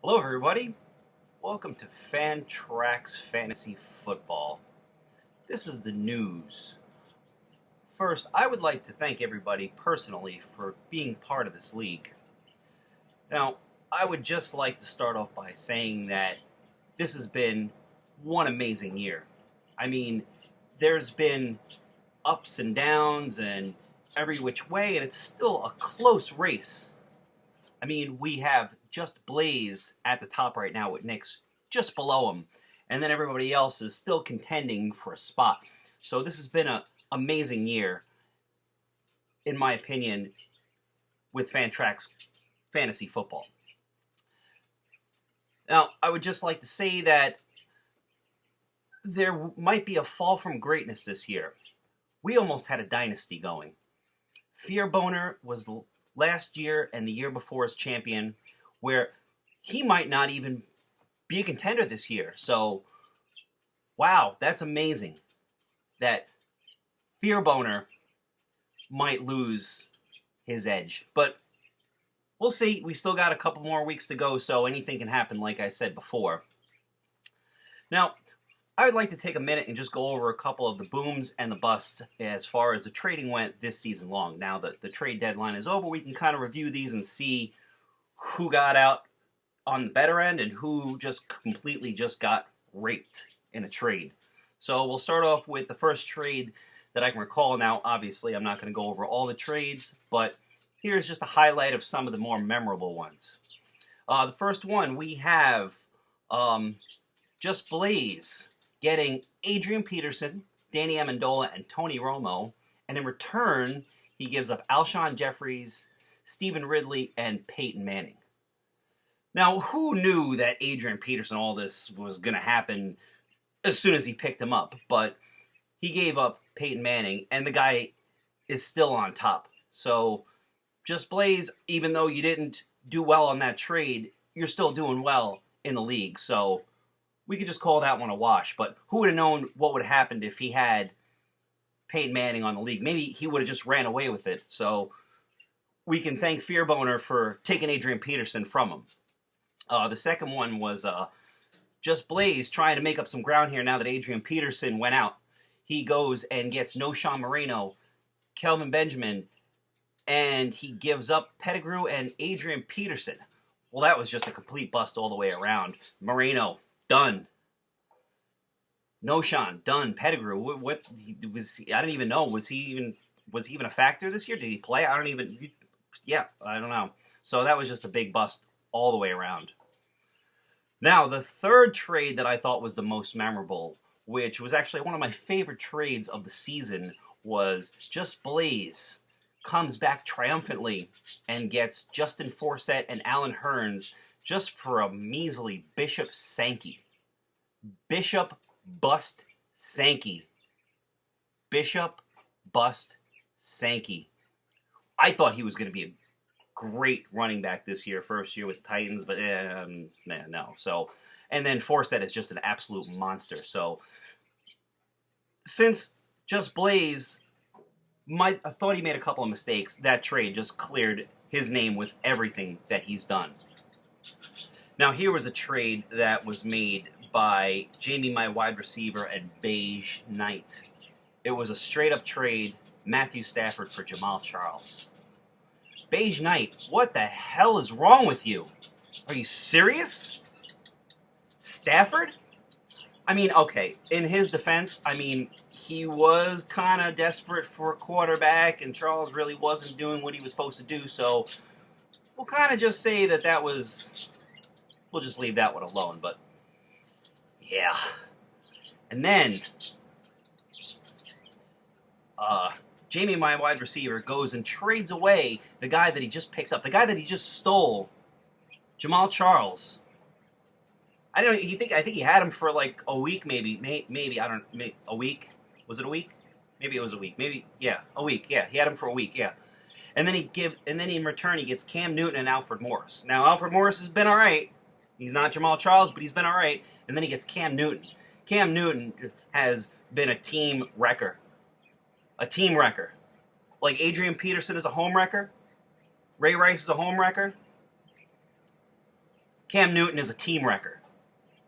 Hello, everybody. Welcome to Fantrax Fantasy Football. This is the news. First, I would like to thank everybody personally for being part of this league. Now, I would just like to start off by saying that this has been one amazing year. I mean, there's been ups and downs and every which way, and it's still a close race. I mean, we have just Blaze at the top right now with Knicks just below him. And then everybody else is still contending for a spot. So this has been an amazing year, in my opinion, with Fantrax Fantasy Football. Now, I would just like to say that there might be a fall from greatness this year. We almost had a dynasty going. Fear Boner was last year and the year before as champion, where he might not even be a contender this year. So, wow, that's amazing that Fear Boner might lose his edge. But we'll see. We still got a couple more weeks to go, so anything can happen, like I said before. Now, I would like to take a minute and just go over a couple of the booms and the busts as far as the trading went this season long. Now that the trade deadline is over, we can kind of review these and see who got out on the better end and who just completely just got raped in a trade. So we'll start off with the first trade that I can recall. Now, obviously, I'm not going to go over all the trades, but here's just a highlight of some of the more memorable ones. The first one, we have Just Blaze getting Adrian Peterson, Danny Amendola, and Tony Romo, and in return, he gives up Alshon Jeffries, Stephen Ridley, and Peyton Manning. Now, who knew that Adrian Peterson, all this was going to happen as soon as he picked him up? But he gave up Peyton Manning, and the guy is still on top. So, Just Blaze, even though you didn't do well on that trade, you're still doing well in the league. So, we could just call that one a wash. But who would have known what would have happened if he had Peyton Manning on the league? Maybe he would have just ran away with it. So we can thank Fear Boner for taking Adrian Peterson from him. The second one was Just Blaze trying to make up some ground here now that Adrian Peterson went out. He goes and gets Sean Moreno, Kelvin Benjamin, and he gives up Pettigrew and Adrian Peterson. Well, that was just a complete bust all the way around. Moreno, done. Sean, done. Pettigrew, what was he? I don't even know. Was he even a factor this year? Did he play? I don't know. So that was just a big bust all the way around. Now, the third trade that I thought was the most memorable, which was actually one of my favorite trades of the season, was Just Blaze comes back triumphantly and gets Justin Forsett and Alan Hearns just for a measly Bishop Sankey. Bishop Bust Sankey. Bishop Bust Sankey. I thought he was going to be a great running back this year, first year with the Titans, but no. So, and then Forsett is just an absolute monster. So, since Just Blaze, I thought he made a couple of mistakes, that trade just cleared his name with everything that he's done. Now, here was a trade that was made by Jamie, my wide receiver, and Beige Knight. It was a straight-up trade, Matthew Stafford for Jamal Charles. Beige Knight, what the hell is wrong with you? Are you serious? Stafford? I mean, okay, in his defense, he was kind of desperate for a quarterback, and Charles really wasn't doing what he was supposed to do, so we'll kind of just say that was... We'll just leave that one alone, but yeah. And then Jamie, my wide receiver, goes and trades away the guy that he just picked up, the guy that he just stole, Jamal Charles. I think he had him for like a week, maybe a week. Was it a week? Maybe it was a week. A week. Yeah, he had him for a week. Yeah. And then in return he gets Cam Newton and Alfred Morris. Now Alfred Morris has been all right. He's not Jamal Charles, but he's been all right. And then he gets Cam Newton. Cam Newton has been a team wrecker. A team wrecker. Like Adrian Peterson is a home wrecker. Ray Rice is a home wrecker. Cam Newton is a team wrecker.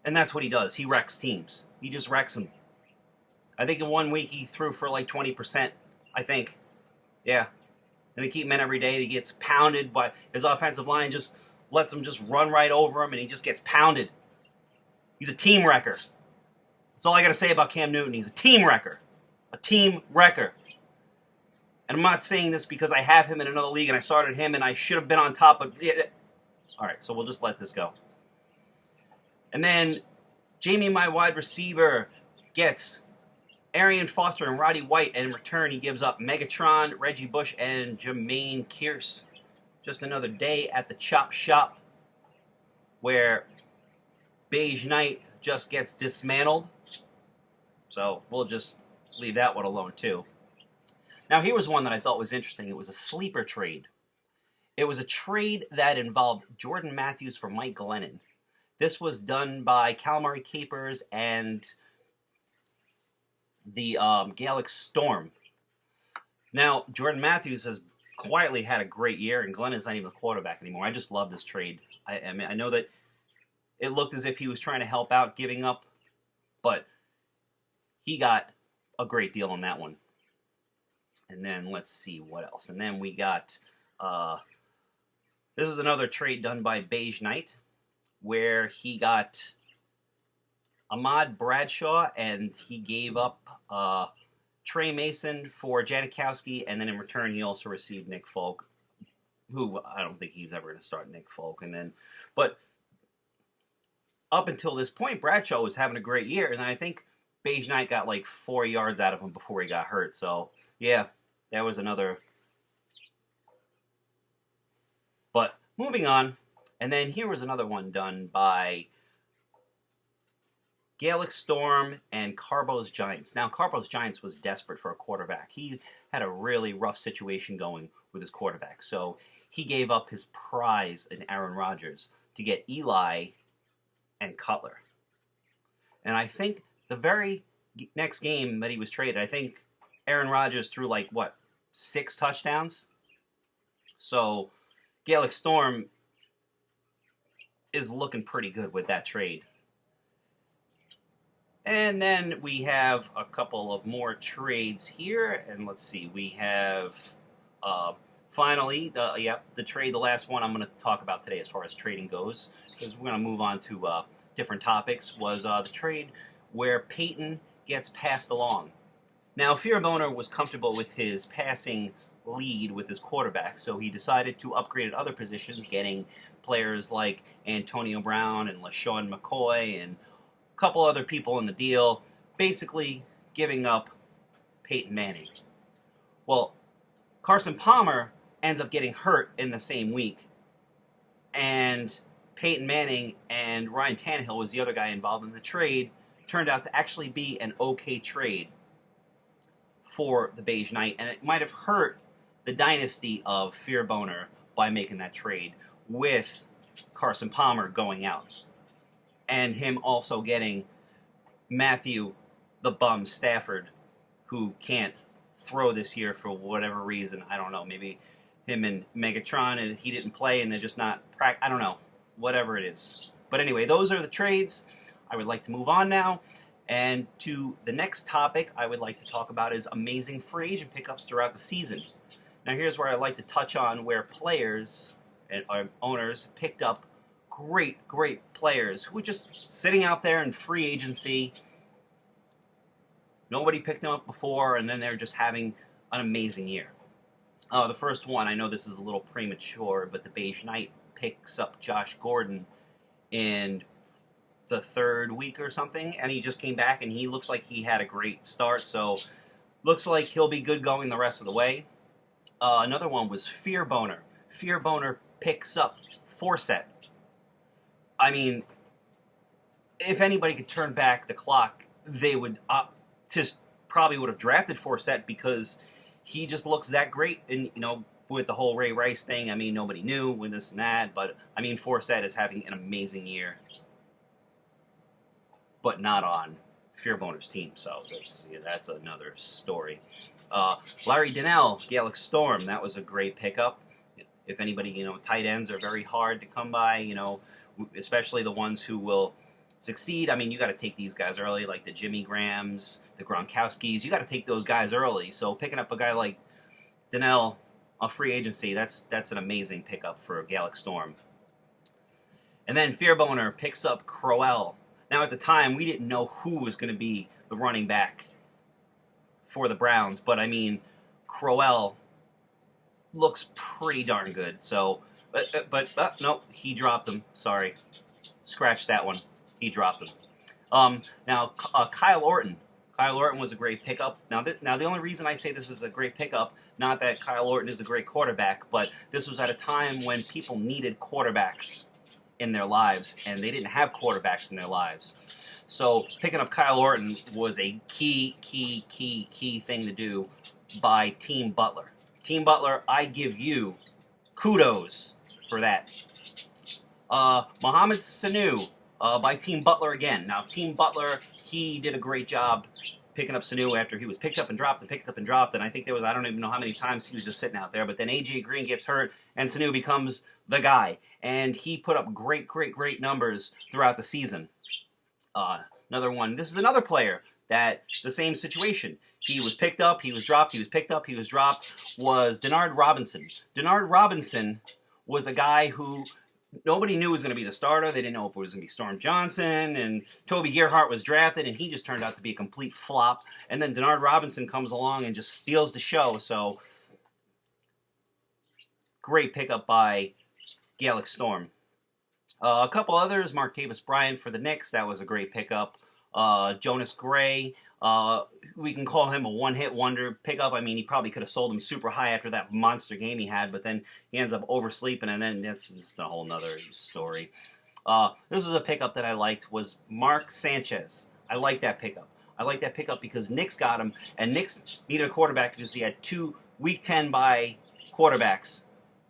And that's what he does. He wrecks teams. He just wrecks them. I think in 1 week he threw for like 20%, I think. Yeah. And they keep him in every day. He gets pounded by his offensive line, just lets him just run right over him, and he just gets pounded. He's a team wrecker. That's all I got to say about Cam Newton. He's a team wrecker. A team wrecker. And I'm not saying this because I have him in another league and I started him and I should have been on top of it. All right, so we'll just let this go. And then Jamie, my wide receiver, gets Arian Foster and Roddy White, and in return he gives up Megatron, Reggie Bush, and Jermaine Kearse. Just another day at the chop shop where Beige Knight just gets dismantled. So we'll just leave that one alone too. Now here was one that I thought was interesting. It was a sleeper trade. It was a trade that involved Jordan Matthews for Mike Glennon. This was done by Calamari Capers and the Gaelic Storm. Now, Jordan Matthews has quietly had a great year, and Glennon's not even the quarterback anymore. I just love this trade. I mean, I know that it looked as if he was trying to help out, giving up, but he got a great deal on that one. And then let's see what else. And then we got, this is another trade done by Beige Knight, where he got Ahmad Bradshaw, and he gave up Trey Mason for Janikowski, and then in return he also received Nick Folk, who I don't think he's ever going to start Nick Folk. And then, but up until this point, Bradshaw was having a great year, and then I think Beige Knight got like 4 yards out of him before he got hurt. So yeah, that was another. But moving on, and then here was another one done by Gaelic Storm and Carbo's Giants. Now, Carbo's Giants was desperate for a quarterback. He had a really rough situation going with his quarterback. So he gave up his prize in Aaron Rodgers to get Eli and Cutler. And I think the very next game that he was traded, I think Aaron Rodgers threw like, 6 touchdowns? So Gaelic Storm is looking pretty good with that trade. And then we have a couple of more trades here. And let's see, we have finally, the trade, the last one I'm going to talk about today as far as trading goes, because we're going to move on to different topics, was the trade where Peyton gets passed along. Now, Fearboner was comfortable with his passing lead with his quarterback, so he decided to upgrade at other positions, getting players like Antonio Brown and LaShawn McCoy and a couple other people in the deal, basically giving up Peyton Manning. Well, Carson Palmer ends up getting hurt in the same week, and Peyton Manning and Ryan Tannehill was the other guy involved in the trade. Turned out to actually be an okay trade for the Beige Knight, and it might have hurt the dynasty of Fearboner by making that trade with Carson Palmer going out and him also getting Matthew the Bum Stafford, who can't throw this year for whatever reason. I don't know. Maybe him and Megatron, and he didn't play and they're just not I don't know. Whatever it is. But anyway, those are the trades. I would like to move on now. And to the next topic I would like to talk about is amazing free agent pickups throughout the season. Now here's where I'd like to touch on where players and owners picked up great players who were just sitting out there in free agency. Nobody picked them up before, and then they're just having an amazing year. The first one, I know this is a little premature, but the Beige Knight picks up Josh Gordon in the 3rd week or something, and he just came back, and he looks like he had a great start, so looks like he'll be good going the rest of the way. Another one was Fearboner. Fearboner picks up Forsett. I mean, if anybody could turn back the clock, they would just probably would have drafted Forsett because he just looks that great. And, with the whole Ray Rice thing, I mean, nobody knew with this and that, but, I mean, Forsett is having an amazing year. But not on Fearboner's team, so that's another story. Larry Donnell, Gaelic Storm, that was a great pickup. if anybody, tight ends are very hard to come by, especially the ones who will succeed. I mean, you got to take these guys early, like the Jimmy Grahams, the Gronkowskis. You got to take those guys early. So picking up a guy like Donnell on free agency, that's an amazing pickup for Gallic Storm. And then Fearboner picks up Crowell. Now, at the time, we didn't know who was going to be the running back for the Browns, but I mean, Crowell looks pretty darn good. So, but no, he dropped him. Sorry, scratch that one. He dropped him. Now, Kyle Orton. Kyle Orton was a great pickup. Now, the only reason I say this is a great pickup, not that Kyle Orton is a great quarterback, but this was at a time when people needed quarterbacks in their lives, and they didn't have quarterbacks in their lives. So picking up Kyle Orton was a key thing to do by Team Butler. Team Butler, I give you kudos for that. Mohamed Sanu by Team Butler again. Now, Team Butler, he did a great job picking up Sanu after he was picked up and dropped and picked up and dropped, and I think there was, I don't even know how many times he was just sitting out there, but then A.J. Green gets hurt, and Sanu becomes the guy, and he put up great numbers throughout the season. Another one, this is another player that, the same situation. He was picked up, he was dropped, he was picked up, he was dropped, was Denard Robinson. Denard Robinson was a guy who nobody knew was going to be the starter. They didn't know if it was going to be Storm Johnson, and Toby Gerhart was drafted, and he just turned out to be a complete flop. And then Denard Robinson comes along and just steals the show. So, great pickup by Gallic Storm. A couple others, Martavis Bryant for the Knicks. That was a great pickup. Jonas Gray. We can call him a one-hit wonder pickup. I mean, he probably could have sold him super high after that monster game he had, but then he ends up oversleeping, and then that's just a whole nother story. This is a pickup that I liked, was Mark Sanchez. I like that pickup. I like that pickup because Knicks got him, and Knicks needed a quarterback because he had 2 Week 10 bye quarterbacks.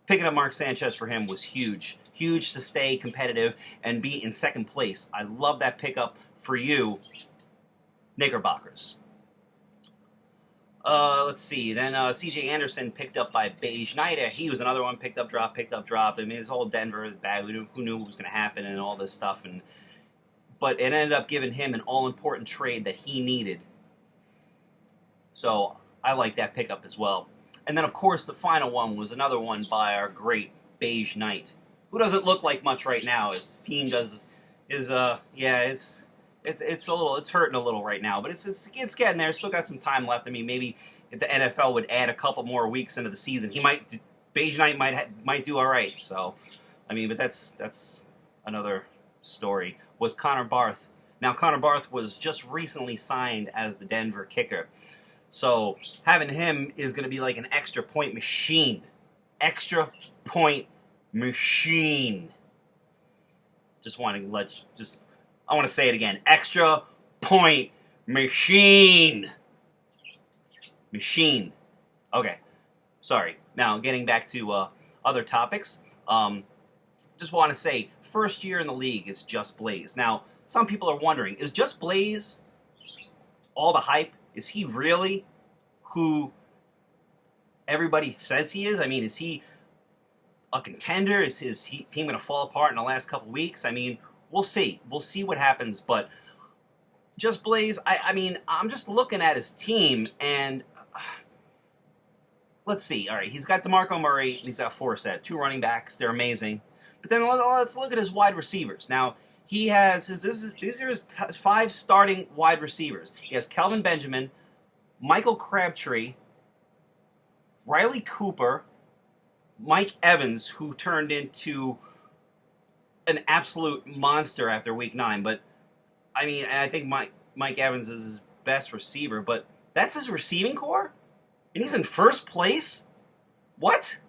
Picking up Mark Sanchez for him was huge. Huge to stay competitive and be in second place. I love that pickup for you, Knickerbockers. Let's see. Then C.J. Anderson picked up by Beige Knight. He was another one picked up, dropped. I mean, this whole Denver bag. Who knew what was going to happen and all this stuff. But it ended up giving him an all-important trade that he needed. So I like that pickup as well. And then, of course, the final one was another one by our great Beige Knight, who doesn't look like much right now. His team does it's hurting a little right now, but it's getting there. Still got some time left. I mean, maybe if the NFL would add a couple more weeks into the season, Beige Knight might do all right. So, I mean, but that's another story. Was Connor Barth. Now, Connor Barth was just recently signed as the Denver kicker. So having him is going to be like an extra point machine. Extra point machine. I want to say it again. Extra point machine. Machine. Okay. Sorry. Now, getting back to other topics. Just want to say, first year in the league is Just Blaze. Now, some people are wondering, is Just Blaze all the hype? Is he really who everybody says he is? I mean, is he a contender? Is his team going to fall apart in the last couple weeks? I mean, we'll see. We'll see what happens. But Just Blaze, I mean, I'm just looking at his team, and let's see. All right, he's got DeMarco Murray. He's got Forsett, 2 running backs. They're amazing. But then let's look at his wide receivers. Now, he has these are his 5 starting wide receivers. He has Kelvin Benjamin, Michael Crabtree, Riley Cooper, Mike Evans, who turned into an absolute monster after Week 9. But, I mean, I think Mike Evans is his best receiver, but that's his receiving core? And he's in first place? What?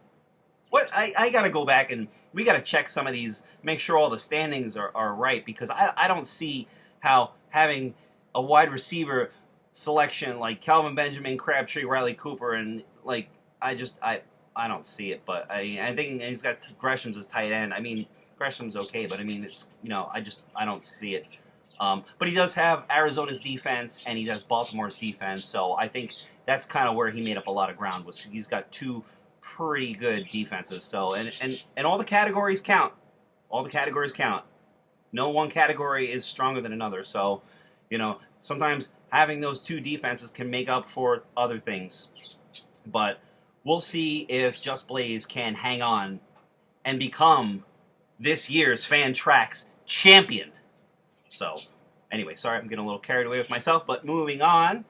I got to go back and we got to check some of these, make sure all the standings are right, because I don't see how having a wide receiver selection like Calvin Benjamin, Crabtree, Riley Cooper, and like I don't see it. But I think he's got Gresham's as tight end. I mean, Gresham's okay, but I mean, it's I don't see it. But he does have Arizona's defense and he has Baltimore's defense, so I think that's kind of where he made up a lot of ground. He's got 2 pretty good defenses. So and all the categories count. All the categories count. No one category is stronger than another. So, sometimes having those two defenses can make up for other things. But we'll see if Just Blaze can hang on and become this year's Fantrax champion. So, anyway, sorry I'm getting a little carried away with myself, but moving on.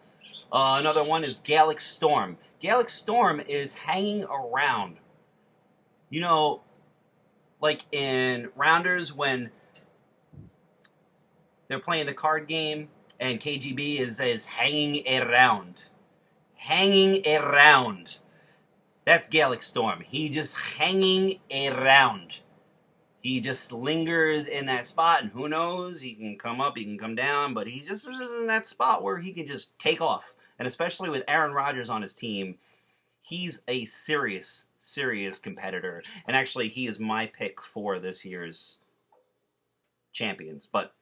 Another one is Gallic Storm. Gallic Storm is hanging around. Like in Rounders when they're playing the card game and KGB is hanging around. Hanging around. That's Gallic Storm. He just hanging around. He just lingers in that spot, and who knows, he can come up, he can come down, but he just is in that spot where he can just take off. And especially with Aaron Rodgers on his team, he's a serious competitor. And actually, he is my pick for this year's champions. But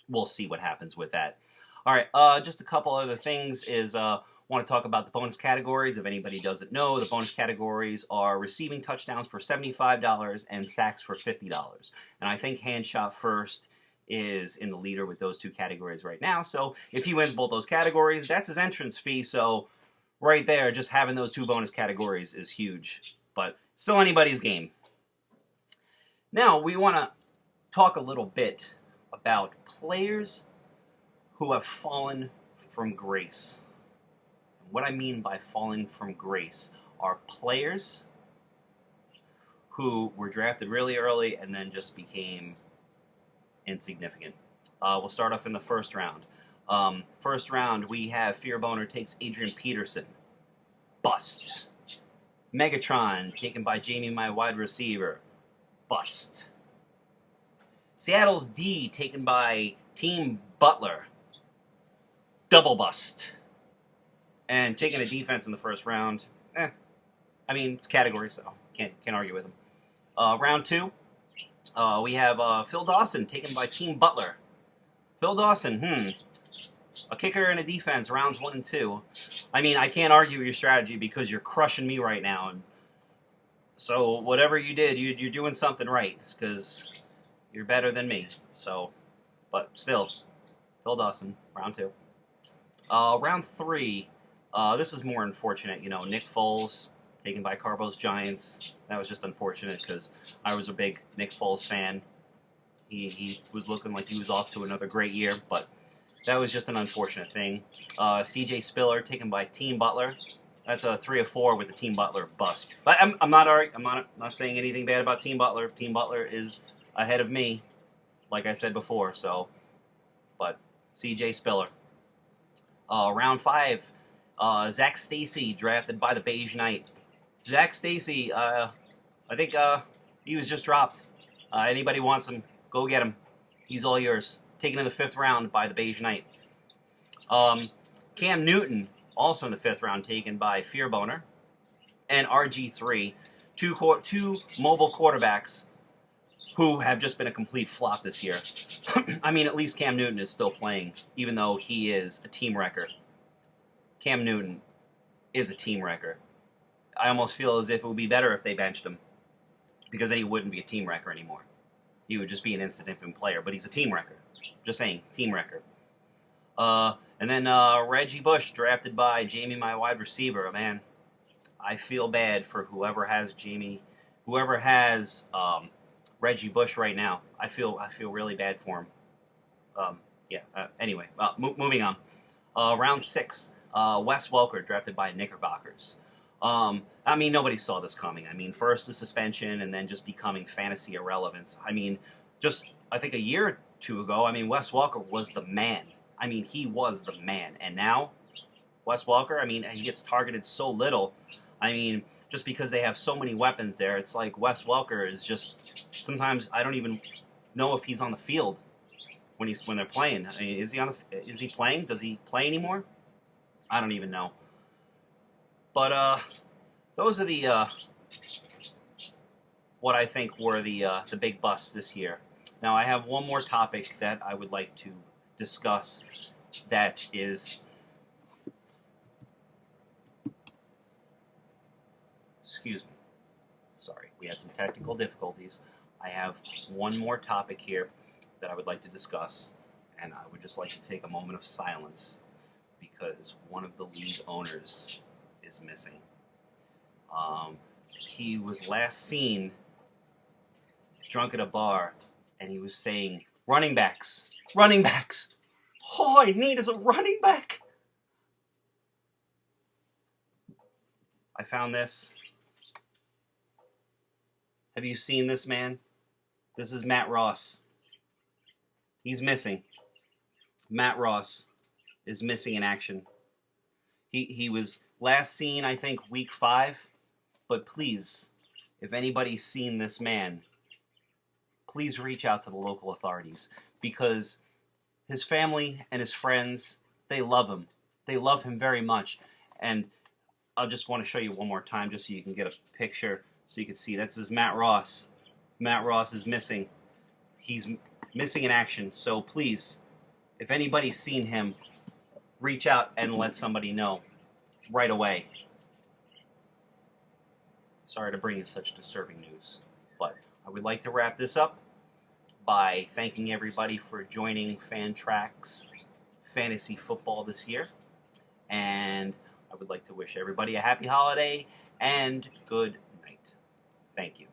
we'll see what happens with that. All right, just a couple other things is want to talk about the bonus categories. If anybody doesn't know, the bonus categories are receiving touchdowns for $75 and sacks for $50. And I think Handshot First is in the leader with those two categories right now. So if he wins both those categories, that's his entrance fee. So right there, just having those two bonus categories is huge. But still anybody's game. Now, we want to talk a little bit about players who have fallen from grace. What I mean by falling from grace are players who were drafted really early and then just became insignificant. We'll start off in the first round. First round, we have Fearboner takes Adrian Peterson. Bust. Megatron, taken by Jamie, my wide receiver. Bust. Seattle's D, taken by Team Butler. Double bust. And taking a defense in the first round, I mean, it's category, so can't argue with him. Round two, we have Phil Dawson, taken by Team Butler. Phil Dawson, a kicker and a defense, rounds 1 and 2. I mean, I can't argue with your strategy because you're crushing me right now. And so whatever you did, you're doing something right because you're better than me. So, but still, Phil Dawson, round 2. Round 3. This is more unfortunate, Nick Foles, taken by Carbo's Giants. That was just unfortunate because I was a big Nick Foles fan. He was looking like he was off to another great year, but that was just an unfortunate thing. CJ Spiller, taken by Team Butler. That's a 3 of 4 with the Team Butler bust. But I'm not saying anything bad about Team Butler. Team Butler is ahead of me, like I said before. So, but CJ Spiller. Round 5. Zach Stacy, drafted by the Beige Knight. Zach Stacy, I think he was just dropped. Anybody wants him, go get him. He's all yours. Taken in the 5th round by the Beige Knight. Cam Newton, also in the 5th round, taken by Fearboner. And RG3, two mobile quarterbacks who have just been a complete flop this year. I mean, at least Cam Newton is still playing, even though he is a team wrecker. Cam Newton is a team wrecker. I almost feel as if it would be better if they benched him, because then he wouldn't be a team wrecker anymore. He would just be an insignificant player, but he's a team wrecker. Just saying, team wrecker. And then Reggie Bush, drafted by Jamie, my wide receiver. Man, I feel bad for whoever has Reggie Bush right now. I feel really bad for him. Anyway, moving on. Round 6. Wes Welker, drafted by Knickerbockers. I mean, nobody saw this coming. I mean, first the suspension and then just becoming fantasy irrelevance. I mean, I think a year or two ago, Wes Welker was the man. I mean, he was the man. And now, Wes Welker, he gets targeted so little. I mean, just because they have so many weapons there, it's like Wes Welker is just, sometimes I don't even know if he's on the field when they're playing. I mean, is he playing? Does he play anymore? I don't even know. But those are the what I think were the big busts this year. Now I have one more topic that I would like to discuss. That is Excuse me. Sorry, we had some technical difficulties. I have one more topic here that I would like to discuss, and I would just like to take a moment of silence because one of the league owners is missing. He was last seen drunk at a bar, and he was saying, "Running backs, running backs. All I need is a running back." I found this. Have you seen this man? This is Matt Ross. He's missing. Matt Ross is missing in action. He was last seen, I think, week 5. But please, if anybody's seen this man, please reach out to the local authorities because his family and his friends, they love him. They love him very much. And I just want to show you one more time just so you can get a picture so you can see. This is Matt Ross. Matt Ross is missing. He's missing in action. So please, if anybody's seen him, reach out and let somebody know right away. Sorry to bring you such disturbing news, but I would like to wrap this up by thanking everybody for joining Fantrax Fantasy Football this year, and I would like to wish everybody a happy holiday and good night. Thank you.